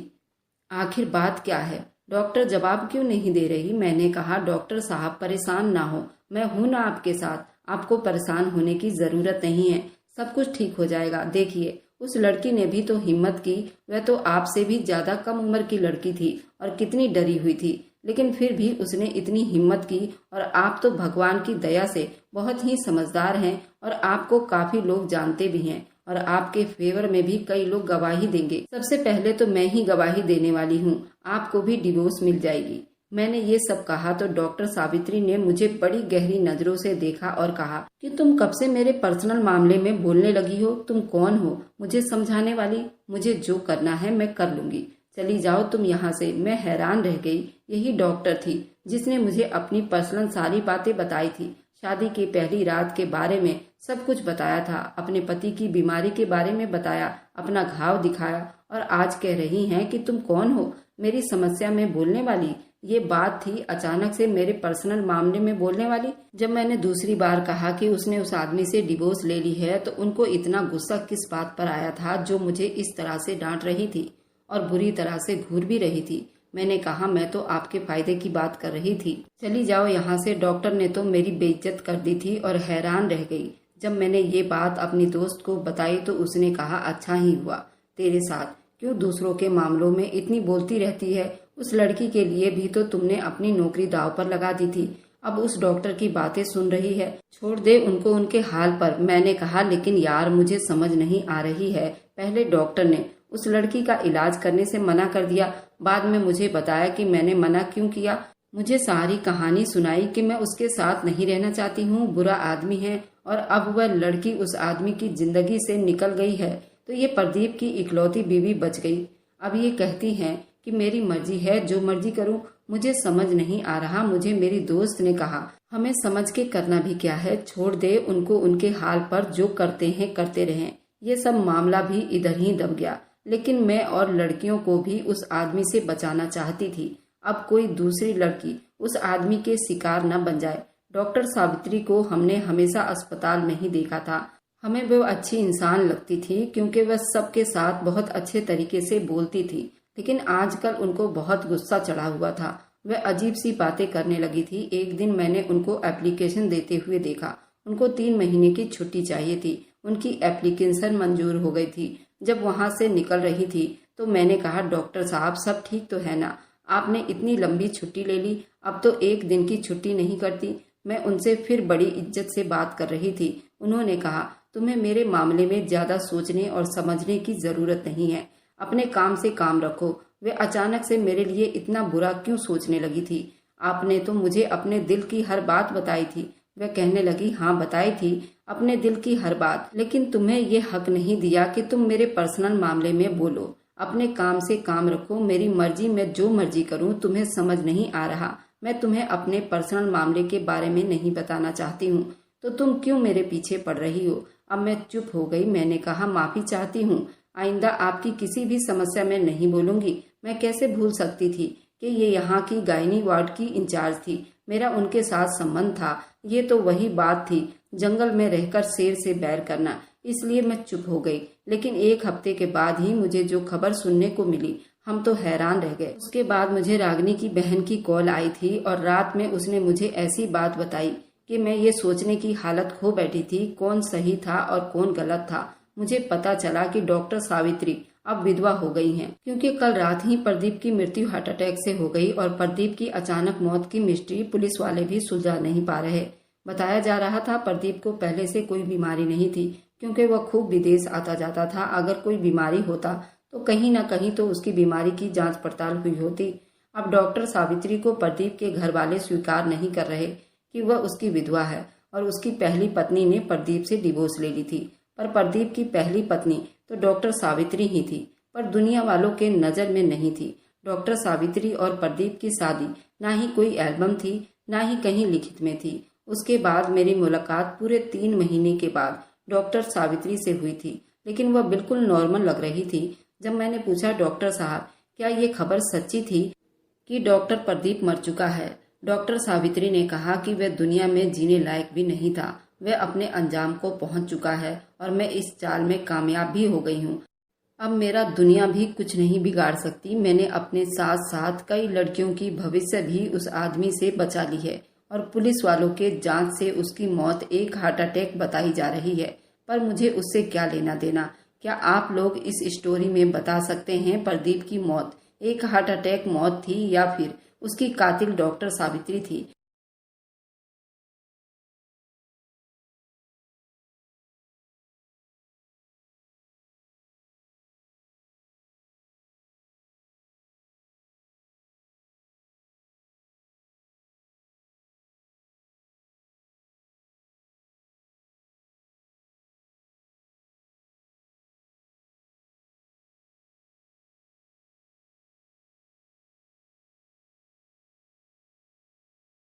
आखिर बात क्या है? डॉक्टर जवाब क्यों नहीं दे रही? मैंने कहा, डॉक्टर साहब परेशान ना हो, मैं हूं ना आपके साथ। आपको परेशान होने की जरूरत नहीं है, सब कुछ ठीक हो जाएगा। देखिए, उस लड़की ने भी तो हिम्मत की। वह तो आपसे भी ज्यादा कम उम्र की लड़की थी और कितनी डरी हुई थी, लेकिन फिर भी उसने इतनी हिम्मत की। और आप तो भगवान की दया से बहुत ही समझदार हैं और आपको काफी लोग जानते भी हैं और आपके फेवर में भी कई लोग गवाही देंगे। सबसे पहले तो मैं ही गवाही देने वाली हूँ, आपको भी डिवोर्स मिल जाएगी। मैंने ये सब कहा तो डॉक्टर सावित्री ने मुझे बड़ी गहरी नजरों से देखा और कहा कि तुम कब से मेरे पर्सनल मामले में बोलने लगी हो? तुम कौन हो मुझे समझाने वाली? मुझे जो करना है मैं कर लूंगी, चली जाओ तुम यहाँ से। मैं हैरान रह गई। यही डॉक्टर थी जिसने मुझे अपनी पर्सनल सारी बातें बताई थी। शादी की पहली रात के बारे में सब कुछ बताया था, अपने पति की बीमारी के बारे में बताया, अपना घाव दिखाया, और आज कह रही हैं कि तुम कौन हो मेरी समस्या में बोलने वाली? ये बात थी अचानक से मेरे पर्सनल मामले में बोलने वाली। जब मैंने दूसरी बार कहा कि उसने उस आदमी से डिवोर्स ले ली है तो उनको इतना गुस्सा किस बात पर आया था जो मुझे इस तरह से डांट रही थी और बुरी तरह से घूर भी रही थी। मैंने कहा, मैं तो आपके फायदे की बात कर रही थी, चली जाओ यहाँ से। डॉक्टर ने तो मेरी बेइज्जत कर दी थी और हैरान रह गई। जब मैंने ये बात अपनी दोस्त को बताई तो उसने कहा, अच्छा ही हुआ तेरे साथ, क्यों दूसरों के मामलों में इतनी बोलती रहती है? उस लड़की के लिए भी तो तुमने अपनी नौकरी दांव पर लगा दी थी, अब उस डॉक्टर की बातें सुन रही है। छोड़ दे उनको उनके हाल पर। मैंने कहा, लेकिन यार मुझे समझ नहीं आ रही है। पहले डॉक्टर ने उस लड़की का इलाज करने से मना कर दिया, बाद में मुझे बताया कि मैंने मना क्यों किया। मुझे सारी कहानी सुनाई कि मैं उसके साथ नहीं रहना चाहती हूँ, बुरा आदमी है, और अब वह लड़की उस आदमी की जिंदगी से निकल गई है तो ये प्रदीप की इकलौती बीवी बच गई। अब ये कहती हैं कि मेरी मर्जी है, जो मर्जी करूं। मुझे समझ नहीं आ रहा। मुझे मेरी दोस्त ने कहा, हमें समझ के करना भी क्या है, छोड़ दे उनको उनके हाल पर, जो करते हैं करते रहें। ये सब मामला भी इधर ही दब गया। लेकिन मैं और लड़कियों को भी उस आदमी से बचाना चाहती थी। अब कोई दूसरी लड़की उस आदमी के शिकार न बन जाए। डॉक्टर सावित्री को हमने हमेशा अस्पताल में ही देखा था। हमें वो अच्छी इंसान लगती थी क्योंकि वह सबके साथ बहुत अच्छे तरीके से बोलती थी, लेकिन आजकल उनको बहुत गुस्सा चढ़ा हुआ था। वह अजीब सी बातें करने लगी थी। एक दिन मैंने उनको एप्लीकेशन देते हुए देखा। उनको 3 महीने की छुट्टी चाहिए थी। उनकी एप्लीकेशन मंजूर हो गई थी। जब वहाँ से निकल रही थी तो मैंने कहा, डॉक्टर साहब सब ठीक तो है ना? आपने इतनी लंबी छुट्टी ले ली, अब तो 1 दिन की छुट्टी नहीं करती। मैं उनसे फिर बड़ी इज्जत से बात कर रही थी। उन्होंने कहा, तुम्हें मेरे मामले में ज्यादा सोचने और समझने की जरूरत नहीं है, अपने काम से काम रखो। वे अचानक से मेरे लिए इतना बुरा क्यों सोचने लगी थी? आपने तो मुझे अपने दिल की हर बात बताई थी। वह कहने लगी, हाँ बताई थी अपने दिल की हर बात, लेकिन तुम्हें ये हक नहीं दिया कि तुम मेरे पर्सनल मामले में बोलो। अपने काम से काम रखो। मेरी मर्जी, मैं जो मर्जी करूं, तुम्हें समझ नहीं आ रहा। मैं तुम्हें अपने पर्सनल मामले के बारे में नहीं बताना चाहती हूँ, तो तुम क्यों मेरे पीछे पड़ रही हो? अब मैं चुप हो गई। मैंने कहा, माफी चाहती हूँ, आइंदा आपकी किसी भी समस्या में नहीं बोलूंगी। मैं कैसे भूल सकती थी कि ये यहाँ की गायनी वार्ड की इंचार्ज थी। मेरा उनके साथ संबंध था। ये तो वही बात थी, जंगल में रहकर शेर से बैर करना। इसलिए मैं चुप हो गई। लेकिन 1 हफ्ते के बाद ही मुझे जो खबर सुनने को मिली, हम तो हैरान रह गए। उसके बाद मुझे रागिनी की बहन की कॉल आई थी और रात में उसने मुझे ऐसी बात बताई कि मैं ये सोचने की हालत खो बैठी थी कौन सही था और कौन गलत था। मुझे पता चला कि डॉक्टर सावित्री अब विधवा हो गई हैं, क्योंकि कल रात ही प्रदीप की मृत्यु हार्ट अटैक से हो गई और प्रदीप की अचानक मौत की मिस्ट्री पुलिस वाले भी सुलझा नहीं पा रहे। बताया जा रहा था प्रदीप को पहले से कोई बीमारी नहीं थी, क्योंकि वह खूब विदेश आता जाता था। अगर कोई बीमारी होता तो कहीं न कहीं तो उसकी बीमारी की जांच पड़ताल हुई होती। अब डॉक्टर सावित्री को प्रदीप के घर वाले स्वीकार नहीं कर रहे कि वह उसकी विधवा है और उसकी पहली पत्नी ने प्रदीप से डिवोर्स ले ली थी। पर प्रदीप की पहली पत्नी तो डॉक्टर सावित्री ही थी, पर दुनिया वालों के नजर में नहीं थी। डॉक्टर सावित्री और प्रदीप की शादी ना ही कोई एल्बम थी, ना ही कहीं लिखित में थी। उसके बाद मेरी मुलाकात पूरे 3 महीने के बाद डॉक्टर सावित्री से हुई थी, लेकिन वह बिल्कुल नॉर्मल लग रही थी। जब मैंने पूछा, डॉक्टर साहब, क्या ये खबर सच्ची थी कि डॉक्टर प्रदीप मर चुका है? डॉक्टर सावित्री ने कहा कि वह दुनिया में जीने लायक भी नहीं था। वह अपने अंजाम को पहुंच चुका है और मैं इस चाल में कामयाब भी हो गई हूँ। अब मेरा दुनिया भी कुछ नहीं बिगाड़ सकती। मैंने अपने साथ साथ कई लड़कियों की भविष्य भी उस आदमी से बचा ली है और पुलिस वालों के जांच से उसकी मौत एक हार्ट अटैक बताई जा रही है। पर मुझे उससे क्या लेना देना? क्या आप लोग इस स्टोरी में बता सकते हैं प्रदीप की मौत एक हार्ट अटैक मौत थी या फिर उसकी कातिल डॉक्टर सावित्री थी?